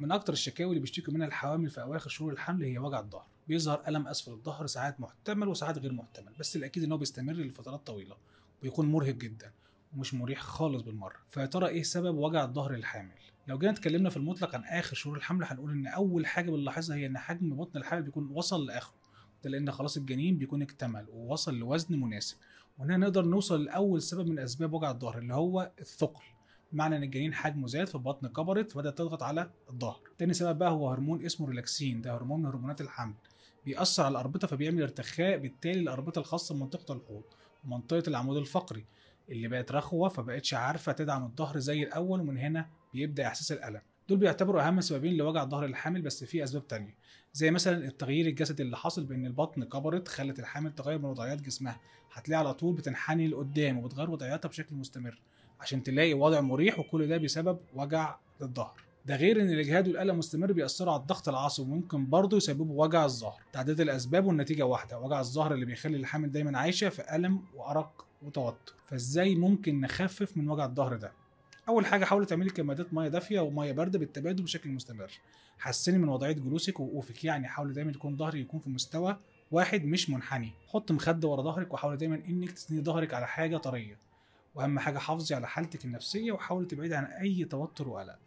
من أكتر الشكاوي اللي بيشتكوا منها الحوامل في أواخر شهور الحمل هي وجع الظهر، بيظهر ألم أسفل الظهر ساعات محتمل وساعات غير محتمل، بس الأكيد إن هو بيستمر لفترات طويلة وبيكون مرهق جدا ومش مريح خالص بالمرة. فيا ترى إيه سبب وجع الظهر للحامل؟ لو جينا اتكلمنا في المطلق عن آخر شهور الحمل هنقول إن أول حاجة بنلاحظها هي إن حجم بطن الحامل بيكون وصل لآخره، ده لأن خلاص الجنين بيكون اكتمل ووصل لوزن مناسب. وهنا نقدر نوصل لأول سبب من أسباب وجع الظهر اللي هو الثقل، بمعنى ان الجنين حجمه زاد فالبطن كبرت فبدات تضغط على الظهر. تاني سبب بقى هو هرمون اسمه ريلاكسين، ده هرمون من هرمونات الحمل، بيأثر على الأربطة فبيعمل ارتخاء، بالتالي الأربطة الخاصة بمنطقة الحوض ومنطقة العمود الفقري اللي بقت رخوة فبقتش عارفة تدعم الظهر زي الأول، ومن هنا بيبدأ إحساس الألم. دول بيعتبروا أهم سببين لوجع الظهر الحامل، بس في أسباب تانية زي مثلا التغيير الجسدي اللي حاصل بإن البطن كبرت خلت الحامل تغير من وضعيات جسمها، هتلاقي على طول بتنحني لقدام وبتغير وضعياتها بشكل مستمر عشان تلاقي وضع مريح، وكل ده بسبب وجع الظهر. ده غير ان الاجهاد والالم مستمر بيأثروا على الضغط العصبي وممكن برضه يسببوا وجع الظهر. تعداد الاسباب والنتيجه واحده، وجع الظهر اللي بيخلي الحامل دايما عايشه في الم وارق وتوتر. فازاي ممكن نخفف من وجع الظهر ده؟ اول حاجه حاولي تعملي كمادات ميه دافيه وميه بارده بالتبادل بشكل مستمر. حسني من وضعيه جلوسك ووقوفك، يعني حاولي دايما يكون ظهرك يكون في مستوى واحد مش منحني. حط مخده ورا ظهرك وحاولي دايما انك تسندي ظهرك على حاجه طريه. واهم حاجه حافظي على حالتك النفسيه وحاولي تبعدي عن اي توتر وقلق.